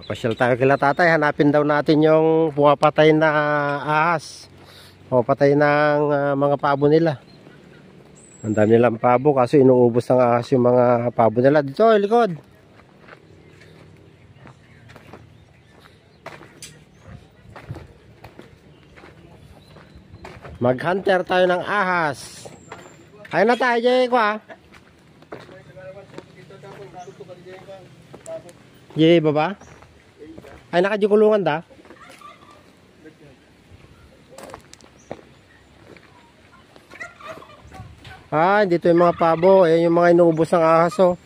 Pasyal tayo kila tatay, hanapin daw natin yung pumapatay na ahas o patay ng mga pabo nila. Ang dami nilang pabo kasi inuubos ng ahas yung mga pabo nila. Dito, likod. Mag-hunter tayo ng ahas. Ayun na tayo, Jay, kwa. Jay, baba? Ay, nakajukulungan da? Ah, dito yung mga pabo. Ayan yung mga inuubos ng ahas, oh.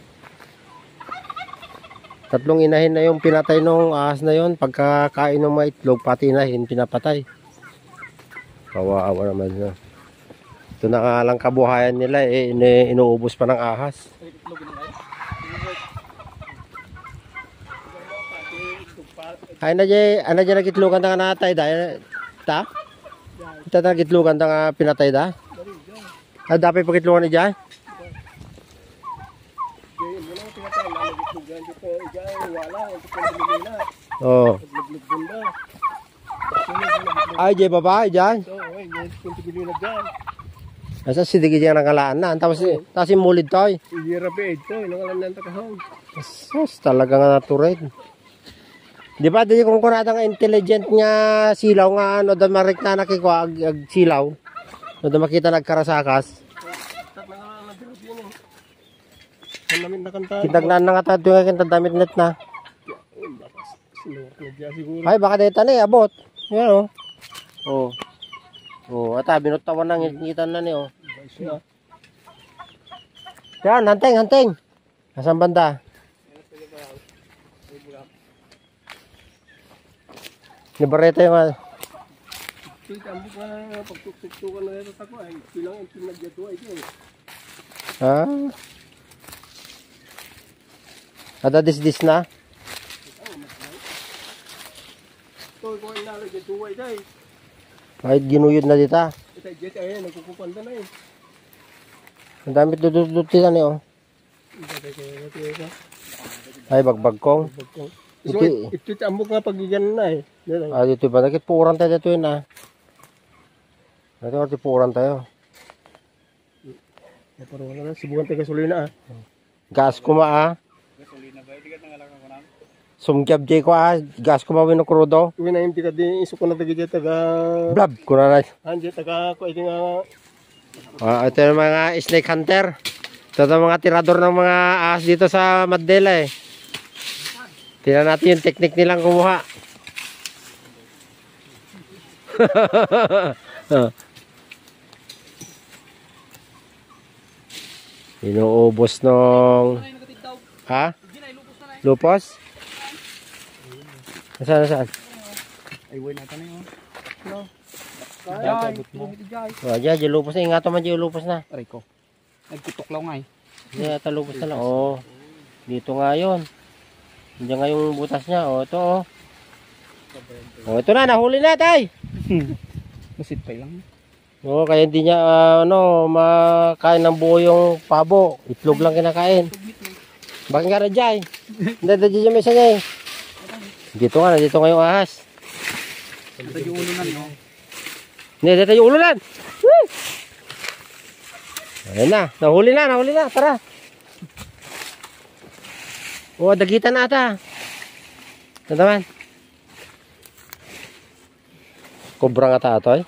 Tatlong inahin na yung pinatay ng ahas na yon. Pagkakain ng mga itlog, pati inahin, pinapatay. Kawawa naman yun. Ito na nga lang kabuhayan nila, eh, inuubos pa ng ahas. Ay na dyan, ano dyan nagitlugan na nga natay dahil, ta? Ito na nagitlugan na nga pinatay da? Ah, dapat pagitlugan na dyan? Oo. Ay, dyan baba, dyan? Asa sidigi dyan ang kalaan na. Tapos yung mulid to eh. Talaga nga naturid. Di ba, di kung kunatang intelligent nga silaw nga ano, da marik na nakikwa ag silaw. No, da makita nagkarasakas. Kitagnan na nga tayo nga kintadamit net na. Ay, baka dito na eh, abot. Yan o. Oh. Oh, ata binutawan nang ngitan na ni oh. Yan, hanteng. Nasaan banda? Ni Bareta yung ah. Ada dis na? Ay, ginuyod na dita. Ang dami dudut-dutin na niyo. Ay, bagbagkong. Ito tambok nga pagigyan na eh. Ah, dito ba? Nakitpuran tayo dito yun ah. Nakitpuran tayo. Subukan tayo gasolina ah. Gas kuma ah. Sumgyab jay ko ah. Gas kuma wino krudo. Uwi na yung tika di iso ko na taga taga. Blab ko na na. Anje taga ko iti nga. Ah, ito yung mga snake hunter. Ito yung mga tirador ng mga ahas dito sa Mandela eh. Tingnan natin yung technique nilang kumuha. Inuubos nung ha? Lupos? Nasaan? Ay, way na tanay oh. No. Jay, jay lupos na. Ingatan man jay lupos na. Aray ko. Nagtutuklaw nga eh. Jay, ata lupos na lang. Oo. Dito nga yun. Diyan nga yung butas niya. O, ito o. O, ito na. Nahuli na, tay. Masitpay lang. O, kaya hindi niya, makain ng buo yung pabo. Itlog lang kinakain. Bakit nga rin, Jay? Hindi, dyan may isa niya eh. Dito nga yung ahas. Ito yung ulunan, no? Hindi, dito yung ulunan. Woo! Ayan na. Nahuli na. Tara. O, dagitan na ata. Ito naman. Kobra nga ata ito eh.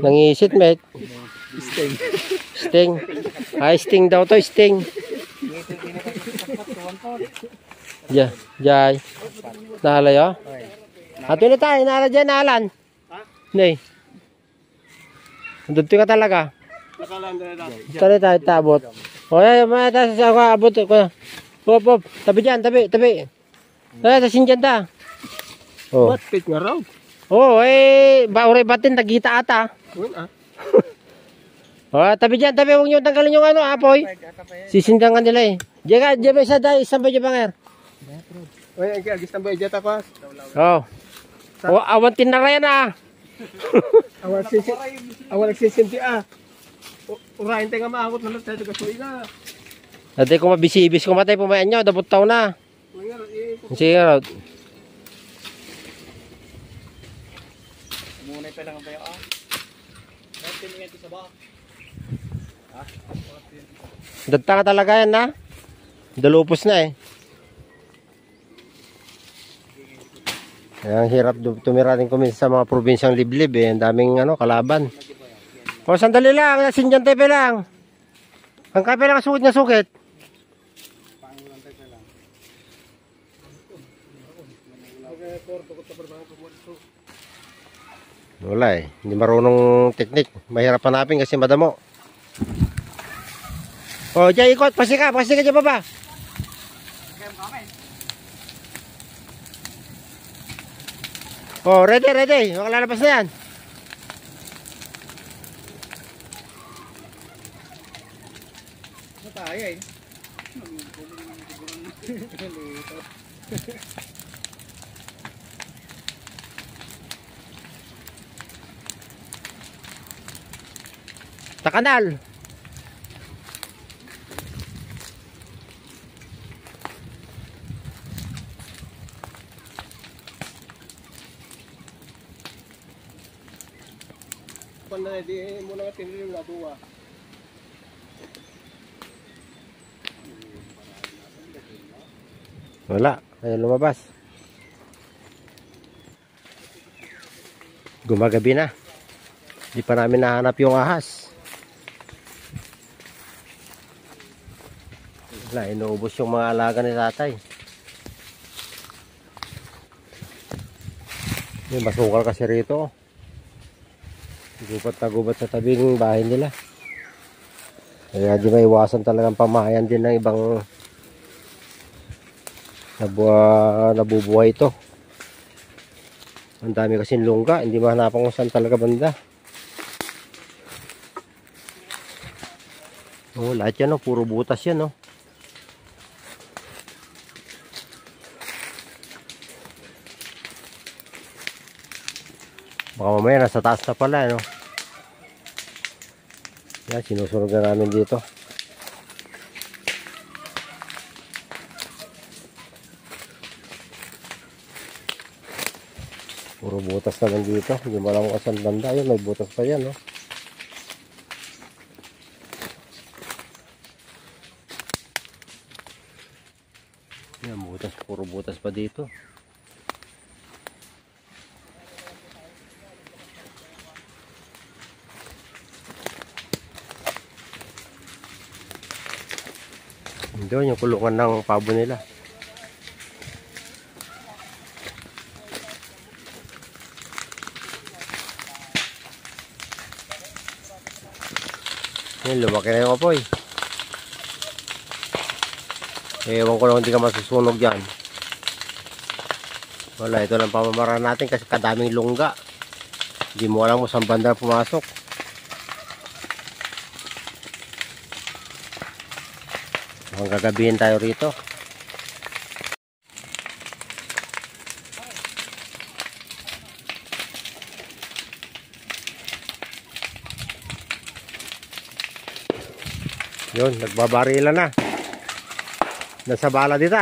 Nangisit, mate. Sting. Ay, sting daw to, sting. Jay. Nahalay oh. Ato na tayo, nahala dyan, nahalan. Nay. Dito ka talaga. Tali tayo, tabot. O, ay, tayo sa abot. Pop. Tabi dyan, tabi. Ay, tasin dyan ta. What? Pit nga raw. Oh, eh, uri batin, tagita ata. Oh, tabi dyan, huwag nyo tanggalin yung ano, apoy. Sisindangan nila eh. Diyan may isa dahil, isang ba dyan banger? Oy, agis na ba ijata ko? Oh. Oh, awan tinarayan ah. Awal nagsisinti ah. Urahin tayo nga maakot na lang tayo gasolina. Dati kung mabisibis kumatay pumayan nyo, dabot taw na. Sige, Rod. Munay pa lang ang bayo ah. Tingin sa ba? Dagta ka talaga yan na. Dalupos na eh. Ang hirap tumira rin kami sa mga probinsyang liblib eh. Ang daming kalaban. O sandali lang, sinjan tepe lang. Ang kape lang sukit na sukit. Wala eh. Hindi marunong teknik. Mahirap hanapin kasi madamo. O, dyan ikot. Pasika dyan baba. O, ready. Makalalabas na yan. Mataya eh. Sa kanal. Kung na di muna nga tinili yung laduwa. Wala. Kaya lumabas. Gumagabi na. Di pa namin nahanap yung ahas. Wala, inuubos yung mga alaga ni tatay. May masukal kasi rito. Gubat na gubat sa tabing bahay nila. Kaya di maiwasan talagang pamahayan din ng ibang nabubuhay ito. Ang dami kasing lungga, hindi mahanapan kung saan talaga banda. Oh, lahat yan puro butas yan Baka mamaya nasa taas na pala Yan, sinusunog na namin dito. Puro butas naman dito. Hindi mo alam kung saan banda. Ayun, may butas pa yan Yan, butas. Puro butas pa dito. Doon yung kulungan ng pabo nila. Yan, lumaki na yung apoy. Ewan ko lang hindi ka masusunog dyan. Wala, ito lang pamamaraan natin kasi kadaming lungga. Hindi mo alam kung saan banda pumasok. Hanggang gagabihin tayo rito. Yun, nagbabarilan na. Nasa bala dito